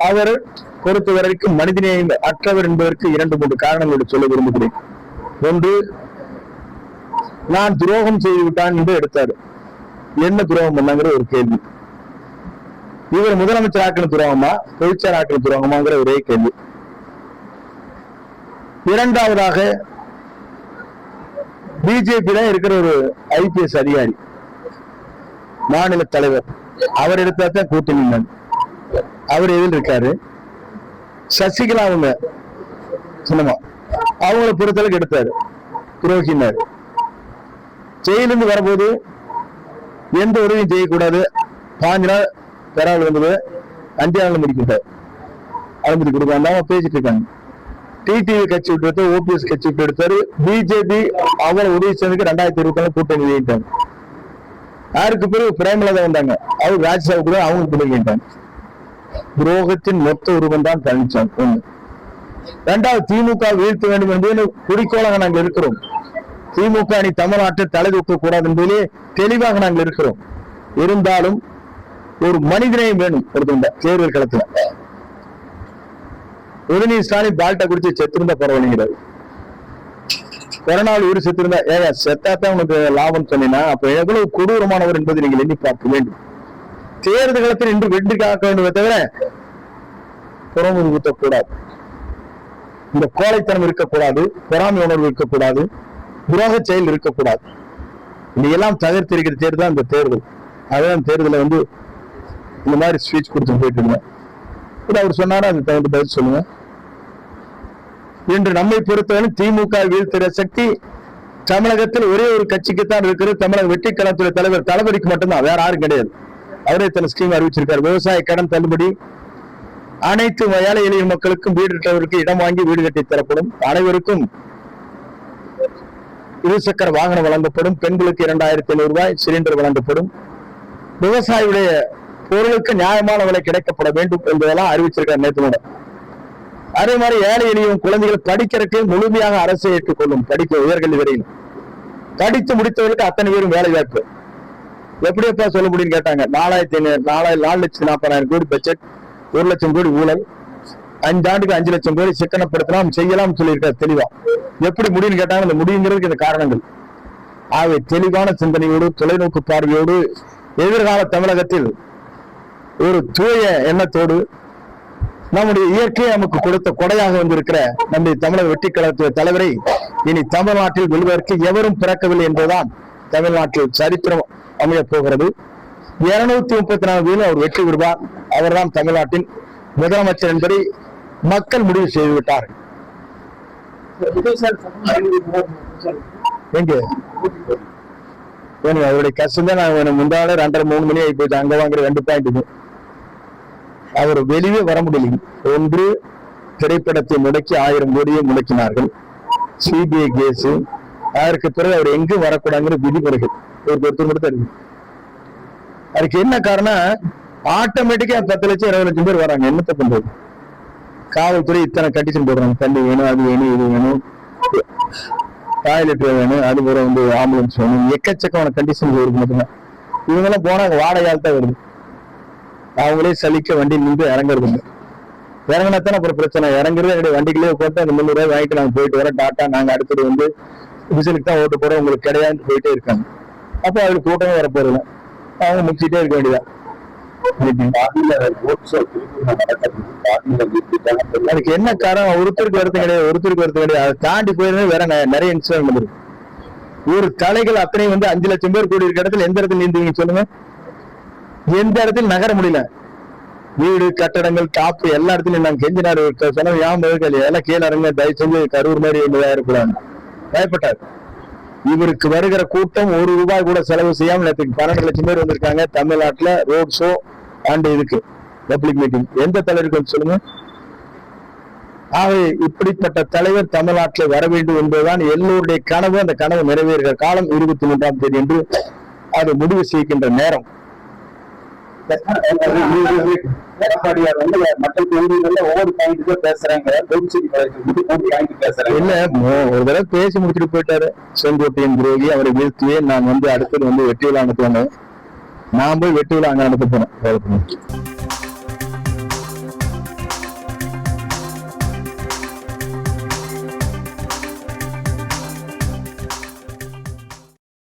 அவர் பொறுத்த வரைக்கும் மனிதநேயம் அற்றவர் என்பதற்கு 2-3 காரணங்களோடு சொல்ல விரும்புகிறேன். ஒன்று, நான் துரோகம் செய்து விட்டான் என்று எடுத்தாரு. என்ன துரோகம் பண்ணாங்கிற ஒரு கேள்வி. இவர் முதலமைச்சர் ஆக்கின துரோகமா, பொதுச்செயலாளர் ஆக்கின துரோகமாங்கிற ஒரே கேள்வி. இரண்டாவதாக, பிஜேபி இருக்கிற ஒரு ஐபிஎஸ் அதிகாரி, மாநில தலைவர், அவர் எடுத்தா தான் கூட்டணி. அவர் எதில் இருக்காரு. சசிகலா அவங்க சின்னமா அவங்கள பொறுத்தளவுக்கு எடுத்தாரு, துரோகினார். ஜெயிலிருந்து வரும்போது எந்த உதவியும் செய்யக்கூடாது, 5 நாள் பெறாமல் வந்தது, 5 நாள் முடிக்கிட்டார். அனுமதி கொடுக்காம பேசிட்டு இருக்காங்க. டிடிவி கட்சி விட்டு எடுத்து, ஓபிஎஸ் கட்சி விட்டு எடுத்தாரு. பிஜேபி அவரை உதவி செய்ததுக்கு 2024 கூட்டணி வெளியிட்டாங்க. யாருக்கு பிறகு பிரேமலதா வந்தாங்க, அவர் ராஜ்யசபா கூட அவங்க பிடிக்கிட்டாங்க. துரோகத்தின் மொத்த உருவம் தான் பழனிசாமி. ஒண்ணு. இரண்டாவது, திமுக வீழ்த்த வேண்டும் என்பது குறிக்கோளாக நாங்கள் இருக்கிறோம். திமுக அணி தமிழ்நாட்டை தலை தூக்க கூடாது என்பதிலே தெளிவாக நாங்கள் இருக்கிறோம். இருந்தாலும் ஒரு மனிதனையும் வேணும். தேர்தல் களத்துல உதயநிதி ஸ்டாலின் பால்ட்டை குடிச்சு செத்திருந்தா பரவாயில்லைங்கிறாரு. கொரோனாவில் உயிர் செத்திருந்தா ஏங்க செத்தாத்தான் உனக்கு லாபம் சொன்னீங்கன்னா அப்ப எவ்வளவு கொடூரமானவர் என்பதை நீங்கள் எண்ணி பார்க்க வேண்டும். தேர்தல் களத்தில் இன்று வெற்றி காக்க வேண்டுமே தவிர புறமுது ஊற்றக்கூடாது. இந்த கோழைத்தனம் இருக்கக்கூடாது, பொறாமை உணர்வு இருக்கக்கூடாது, துரோக செயல் இருக்கக்கூடாது. இதையெல்லாம் தகர்த்திருக்கிற தேர்தல் தான் இந்த தேர்தல். அதுதான் தேர்தலை இந்த மாதிரி ஸ்பீச் கொடுத்து போயிட்டு இருந்தேன். அவர் சொன்னாரா அது தகுந்த பதில் சொல்லுங்க. இன்று நம்மை பொறுத்தவரை திமுக வீழ்த்துற சக்தி தமிழகத்தில் ஒரே ஒரு கட்சிக்குத்தான் இருக்கிறது. தமிழக வெற்றி கழகத்துறை தலைவர் தளபதிக்கு மட்டும்தான், வேற யாரும் கிடையாது. அவரே தன் ஸ்கீம் அறிவிச்சிருக்காரு. விவசாய கடன் தள்ளுபடி, அனைத்து ஏழை எளிய மக்களுக்கும் வீடு கட்டவருக்கு இடம் வாங்கி வீடு கட்டி தரப்படும், அனைவருக்கும் இருசக்கர வாகனம் வழங்கப்படும், பெண்களுக்கு 2500 ரூபாய் சிலிண்டர் வழங்கப்படும், விவசாயியுடைய பொருளுக்கு நியாயமான விலை கிடைக்கப்பட வேண்டும் என்பதெல்லாம் அறிவிச்சிருக்காரு நேற்று. அதே மாதிரி ஏழை எளிய குழந்தைகள் படிக்கிறதுக்கு முழுமையாக அரசை ஏற்றுக்கொள்ளும். படிக்க உயர்கல்வி வரையில் படித்து முடித்தவர்களுக்கு அத்தனை பேரும் வேலை வாய்ப்பு. எப்படியப்பா சொல்ல முடியும்னு கேட்டாங்க. 4,40,000 கோடி பட்ஜெட், 1 லட்சம் கோடி ஊழல், 5 ஆண்டுக்கு 5 லட்சம் கோடி சிக்கனப்படுத்தலாம் செய்யலாம் சொல்லியிருக்காரு தெளிவா. எப்படி முடியும்னு கேட்டாங்க. இந்த முடியுங்கிறதுக்கு இந்த காரணங்கள். ஆகவே தெளிவான சிந்தனையோடு தொலைநோக்கு பார்வையோடு எதிர்கால தமிழகத்தில் ஒரு தூய எண்ணத்தோடு நம்முடைய இயற்கையை நமக்கு கொடுத்த கொடையாக வந்திருக்கிற நம்முடைய தமிழக வெற்றி கழகத்துடைய தலைவரை இனி தமிழ்நாட்டில் வெல்வதற்கு எவரும் பிறக்கவில்லை என்பதுதான் தமிழ்நாட்டில் சரித்திரம் அமைய போகிறது. 234 அவர் வெற்றி பெறுவார். அவர்தான் தமிழ்நாட்டின் முதலமைச்சர் என்பதை மக்கள் முடிவு செய்துவிட்டார்கள். எங்க அவருடைய கஷ்டம் தான். நான் முந்தான 2:30-3 மணி ஆகி போயிட்டு அங்க வாங்குற 2 பாயிண்ட். அவர் வெளியே வர முடியல. ஒன்று, திரைப்படத்தை முடக்கி 1000 கோடியை முடக்கினார்கள். CBI case. அதற்கு பிறகு அவர் எங்கும் வரக்கூடாதுங்கிற விதிமுறைகள் ஒருத்தர் மட்டும் இருக்கு. அதுக்கு என்ன காரணம்? ஆட்டோமேட்டிக்கா 10 லட்சம் 20 லட்சம் பேர் வராங்க. என்னத்தை பண்றது? காவல்துறை இத்தனை கண்டிஷன் போடுறாங்க. தண்ணி வேணும், அது வேணும், இது வேணும், டாய்லெட் வேணும், அது பிற ஆம்புலன்ஸ் வேணும், எக்கச்சக்கமான கண்டிஷன் இருக்கு. மட்டும்தான் இவங்கெல்லாம் போனா வாடகையால் தான் வருது. அவங்களே சலிக்க வண்டி நின்று இறங்குறது இல்லை. இறங்கினாத்தானே அப்புறம் பிரச்சனை. இறங்குறது வண்டிகளே உட்காந்து அந்த 300 ரூபாய் வாங்கிட்டு நாங்க போயிட்டு வரோம், டாட்டா நாங்க அடுத்தது விசிலுக்கு தான் ஓட்டு போறோம், உங்களுக்கு கிடையாது போயிட்டே இருக்காங்க. அப்போ அவங்களுக்கு கூட்டமே வரப்போறது. அவங்க முடிச்சுட்டே இருக்க வேண்டியதான். அதுக்கு என்ன காரணம்? ஒருத்தருக்கு வருத்தம் கிடையாது, ஒருத்தருக்கு வருத்தம் கிடையாது. அதை தாண்டி போயிருந்தா வேற நிறைய இன்சிடென்ட் வந்துருக்கு. ஒரு தலைகள் அத்தனை 5 லட்சம் பேர் கூடி இருக்க இடத்துல எந்த இடத்துல நீந்துவீங்க சொல்லுங்க? எந்த இடத்துல நகர முடியல. வீடு கட்டடங்கள் டாப்பு எல்லா இடத்துலயும் நாங்க கெஞ்சினாரு சொன்ன ஞாபகம் எல்லாம் கீழே இறங்க, தயவு செஞ்சு கரூர் மாதிரி இருக்கக்கூடாது பயப்பட்டார். இவருக்கு வருகிற கூட்டம் 1 ரூபாய் கூட செலவு செய்யாம நேற்றுக்கு 12 லட்சம் பேர் வந்திருக்காங்க தமிழ்நாட்டுல. ரோட் ஷோ அண்ட் இதுக்கு பப்ளிக் மீட்டிங். எந்த தலைவருக்கு சொல்லுங்க? ஆகவே இப்படிப்பட்ட தலைவர் தமிழ்நாட்டில் வர வேண்டும் என்பதுதான் எல்லோருடைய கனவு. அந்த கனவு நிறைவேறுகிற காலம் 23ஆம் தேதி என்று அது முடிவு செய்கின்ற நேரம். எடப்பாடியார் மக்கள் ஒவ்வொரு பாயிண்ட் பேசுறாங்க. இல்ல, ஒரு தடவை பேசி முடிச்சுட்டு போயிட்டாரு. செங்கோட்டையின் துரோகி, அவரை வீழ்த்தியே நான் அடுத்தது வெற்றி விழா அனுப்புவாங்க. நான் போய் வெற்றி விழா அங்க அனுப்ப போனேன்.